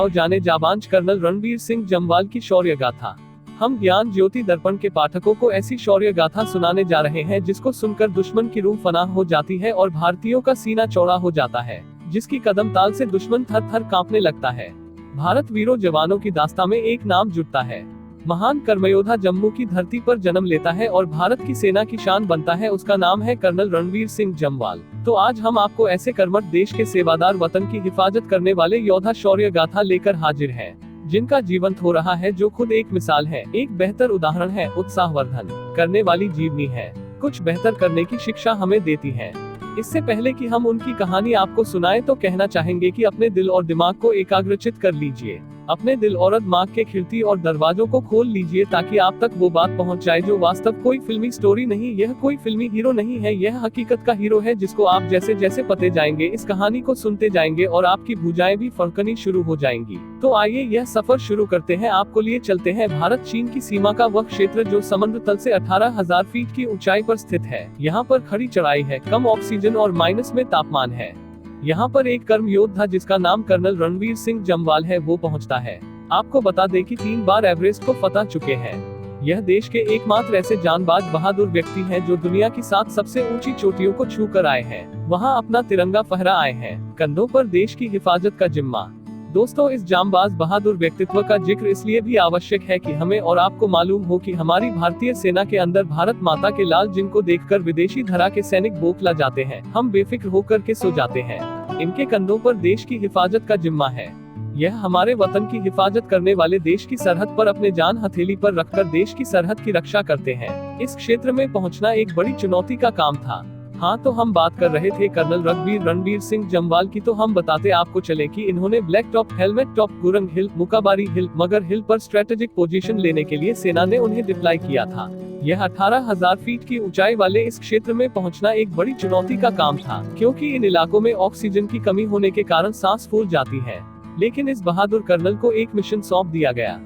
आओ जाने जाबांज कर्नल रणबीर सिंह जम्वाल की शौर्य गाथा। हम ज्ञान ज्योति दर्पण के पाठकों को ऐसी शौर्य गाथा सुनाने जा रहे हैं जिसको सुनकर दुश्मन की रूह फनाह हो जाती है और भारतीयों का सीना चौड़ा हो जाता है, जिसकी कदम ताल से दुश्मन थर थर कांपने लगता है। भारत वीरों जवानों की दास्तां में एक नाम जुटता है। महान कर्मयोद्धा जम्मू की धरती पर जन्म लेता है और भारत की सेना की शान बनता है। उसका नाम है कर्नल रणबीर सिंह जम्वाल। तो आज हम आपको ऐसे कर्मठ देश के सेवादार वतन की हिफाजत करने वाले योद्धा शौर्य गाथा लेकर हाजिर हैं, जिनका जीवंत हो रहा है, जो खुद एक मिसाल है, एक बेहतर उदाहरण है, उत्साहवर्धन करने वाली जीवनी है, कुछ बेहतर करने की शिक्षा हमें देती है। इससे पहले कि हम उनकी कहानी आपको सुनाएं तो कहना चाहेंगे कि अपने दिल और दिमाग को एकाग्रचित कर लीजिए, अपने दिल और दिमाग के खिड़की और दरवाजों को खोल लीजिए ताकि आप तक वो बात पहुंच जाए जो वास्तव कोई फिल्मी स्टोरी नहीं, यह कोई फिल्मी हीरो नहीं है, यह हकीकत का हीरो है जिसको आप जैसे जैसे पते जाएंगे इस कहानी को सुनते जाएंगे और आपकी भुजाएं भी फड़कनी शुरू हो जाएंगी। तो आइए यह सफर शुरू करते हैं। आपको लिए चलते हैं भारत चीन की सीमा का वह क्षेत्र जो समुद्र तल से 18,000 फीट की ऊंचाई पर स्थित है। यहाँ पर खड़ी चढ़ाई है, कम ऑक्सीजन और माइनस में तापमान है। यहाँ पर एक कर्म योद्धा जिसका नाम कर्नल रणबीर सिंह जम्वाल है वो पहुँचता है। आपको बता दें कि 3 बार एवरेस्ट को फतह चुके हैं। यह देश के एकमात्र ऐसे जानबाज बहादुर व्यक्ति हैं जो दुनिया की 7 सबसे ऊंची चोटियों को छू कर आए हैं, वहाँ अपना तिरंगा फहरा आए हैं, कंधों पर देश की हिफाजत का जिम्मा। दोस्तों, इस जांबाज बहादुर व्यक्तित्व का जिक्र इसलिए भी आवश्यक है कि हमें और आपको मालूम हो कि हमारी भारतीय सेना के अंदर भारत माता के लाल, जिनको देखकर विदेशी धरा के सैनिक बौखला जाते हैं, हम बेफिक्र होकर के सो जाते हैं। इनके कंधों पर देश की हिफाजत का जिम्मा है। यह हमारे वतन की हिफाजत करने वाले देश की सरहद पर अपने जान हथेली पर रखकर देश की सरहद की रक्षा करते हैं। इस क्षेत्र में पहुंचना एक बड़ी चुनौती का काम था। हाँ, तो हम बात कर रहे थे कर्नल रणबीर सिंह जम्वाल की। तो हम बताते आपको चले कि इन्होंने black top, helmet top, Gurung hill, Mukabari hill, Magar hill पर स्ट्रेटेजिक पोजीशन लेने के लिए सेना ने उन्हें डिप्लॉय किया था। यह 18,000 फीट की ऊंचाई वाले इस क्षेत्र में पहुंचना एक बड़ी चुनौती का काम था, क्योंकि इन इलाकों में ऑक्सीजन की कमी होने के कारण सांस फूल जाती है। लेकिन इस बहादुर कर्नल को एक मिशन सौंप दिया गया।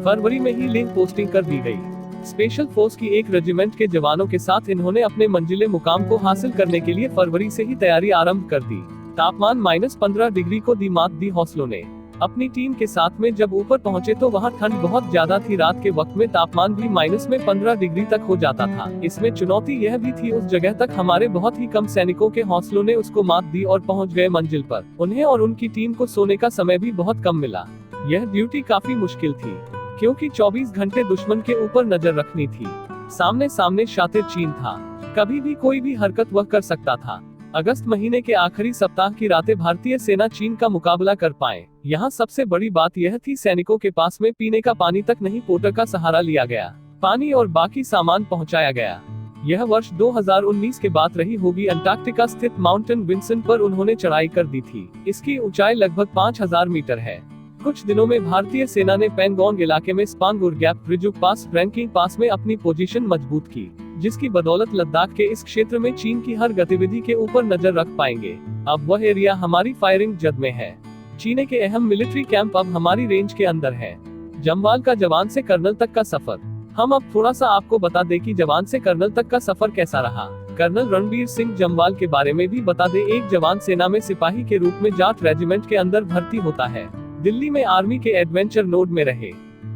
फरवरी में ही लिंक पोस्टिंग कर दी गई। स्पेशल फोर्स की एक रेजिमेंट के जवानों के साथ इन्होंने अपने मंजिले मुकाम को हासिल करने के लिए फरवरी से ही तैयारी आरंभ कर दी। तापमान -15 डिग्री को दी मात दी हौसलों ने। अपनी टीम के साथ में जब ऊपर पहुंचे तो वहां ठंड बहुत ज्यादा थी। रात के वक्त में तापमान भी -15 डिग्री तक हो जाता था। इसमें चुनौती यह भी थी, उस जगह तक हमारे बहुत ही कम सैनिकों के हौसलों ने उसको मात दी और पहुंच गए मंजिल पर। उन्हें और उनकी टीम को सोने का समय भी बहुत कम मिला। यह ड्यूटी काफी मुश्किल थी, क्योंकि 24 घंटे दुश्मन के ऊपर नजर रखनी थी। सामने सामने शातिर चीन था, कभी भी कोई भी हरकत वह कर सकता था। अगस्त महीने के आखिरी सप्ताह की रातें भारतीय सेना चीन का मुकाबला कर पाए। यहाँ सबसे बड़ी बात यह थी, सैनिकों के पास में पीने का पानी तक नहीं, पोटर का सहारा लिया गया। पानी और बाकी सामान पहुँचाया गया। यह वर्ष 2019 के बाद रही होगी। अंटार्कटिका स्थित माउंटेन विंसन पर उन्होंने चढ़ाई कर दी थी। इसकी ऊंचाई लगभग 5000 मीटर है। कुछ दिनों में भारतीय सेना ने पैंगोंग इलाके में स्पांगुर गैप, रिजुक पास, रैंकिंग पास में अपनी पोजीशन मजबूत की, जिसकी बदौलत लद्दाख के इस क्षेत्र में चीन की हर गतिविधि के ऊपर नजर रख पाएंगे। अब वह एरिया हमारी फायरिंग जद में है। चीन के अहम मिलिट्री कैंप अब हमारी रेंज के अंदर है। जम्वाल का जवान से कर्नल तक का सफर। हम अब थोड़ा सा आपको बता दें कि जवान से कर्नल तक का सफर कैसा रहा। कर्नल रणबीर सिंह जम्वाल के बारे में भी बता दें। एक जवान सेना में सिपाही के रूप में जाट रेजिमेंट के अंदर भर्ती होता है। दिल्ली में आर्मी के एडवेंचर नोड में रहे।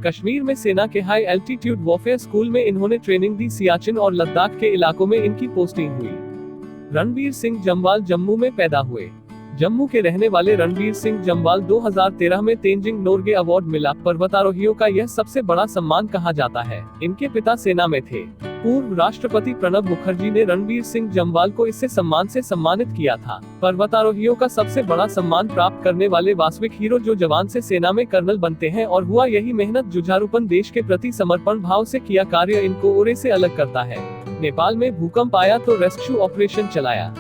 कश्मीर में सेना के हाई एल्टीट्यूड वॉरफेयर स्कूल में इन्होंने ट्रेनिंग दी। सियाचिन और लद्दाख के इलाकों में इनकी पोस्टिंग हुई। रणबीर सिंह जम्वाल जम्मू में पैदा हुए। जम्मू के रहने वाले रणबीर सिंह जम्वाल 2013 में तेंजिंग नोर्गे अवार्ड मिला। पर्वतारोहियों का यह सबसे बड़ा सम्मान कहा जाता है। इनके पिता सेना में थे। पूर्व राष्ट्रपति प्रणब मुखर्जी ने रणबीर सिंह जम्वाल को इससे सम्मान से सम्मानित किया था। पर्वतारोहियों का सबसे बड़ा सम्मान प्राप्त करने वाले वास्तविक हीरो जो जवान से सेना में कर्नल बनते हैं, और हुआ यही मेहनत, जुझारूपन, देश के प्रति समर्पण भाव से किया कार्य इनको ओरे से अलग करता है। नेपाल में भूकंप आया तो रेस्क्यू ऑपरेशन चलाया।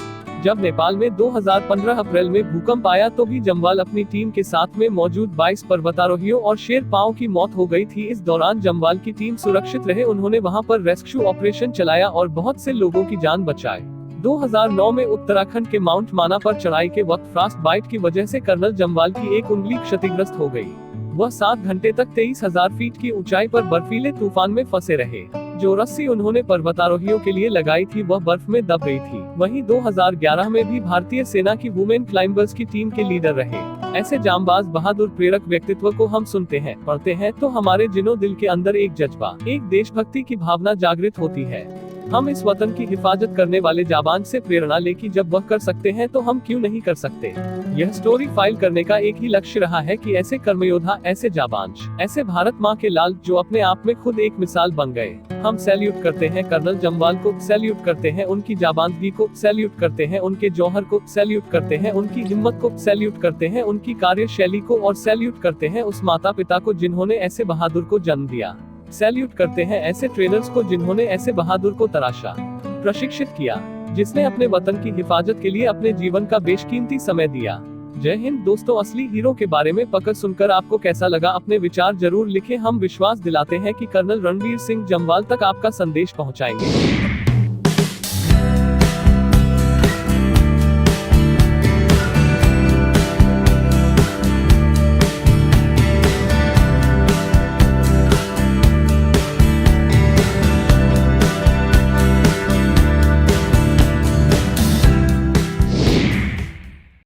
जब नेपाल में 2015 अप्रैल में भूकंप आया तो भी जम्वाल अपनी टीम के साथ में मौजूद 22 पर्वतारोहियों और शेरपाओं की मौत हो गई थी। इस दौरान जम्वाल की टीम सुरक्षित रहे। उन्होंने वहां पर रेस्क्यू ऑपरेशन चलाया और बहुत से लोगों की जान बचाई। 2009 में उत्तराखंड के माउंट माना पर चढ़ाई के वक्त फ्रास्ट बाइट की वजह से कर्नल जम्वाल की एक उंगली क्षतिग्रस्त हो गई। वह 7 घंटे तक 23,000 फीट की ऊंचाई पर बर्फीले तूफान में फंसे रहे, जो रस्सी उन्होंने पर्वतारोहियों के लिए लगाई थी वह बर्फ में दब गई थी। वहीं 2011 में भी भारतीय सेना की वुमेन क्लाइंबर्स की टीम के लीडर रहे। ऐसे जांबाज बहादुर प्रेरक व्यक्तित्व को हम सुनते हैं, पढ़ते हैं तो हमारे जिनो दिल के अंदर एक जज्बा, एक देशभक्ति की भावना जागृत होती है। हम इस वतन की हिफाजत करने वाले जाबाज से प्रेरणा लेकर जब वह कर सकते हैं तो हम क्यों नहीं कर सकते। यह स्टोरी फाइल करने का एक ही लक्ष्य रहा है कि ऐसे कर्मयोद्धा, ऐसे जाबाज, ऐसे भारत माँ के लाल जो अपने आप में खुद एक मिसाल बन गए। हम सैल्यूट करते हैं कर्नल जम्वाल को, सैल्यूट करते हैं उनकी जाबाजगी को, सैल्यूट करते हैं उनके जौहर को, सैल्यूट करते हैं उनकी हिम्मत को, सैल्यूट करते हैं उनकी कार्यशैली को और सैल्यूट करते हैं उस माता पिता को जिन्होंने ऐसे बहादुर को जन्म दिया। सैल्यूट करते हैं ऐसे ट्रेनर्स को जिन्होंने ऐसे बहादुर को तराशा, प्रशिक्षित किया, जिसने अपने वतन की हिफाजत के लिए अपने जीवन का बेशकीमती समय दिया। जय हिंद दोस्तों, असली हीरो के बारे में पकड़ सुनकर आपको कैसा लगा, अपने विचार जरूर लिखें। हम विश्वास दिलाते हैं कि कर्नल रणवीर सिंह जम्वाल तक आपका संदेश पहुंचाएंगे।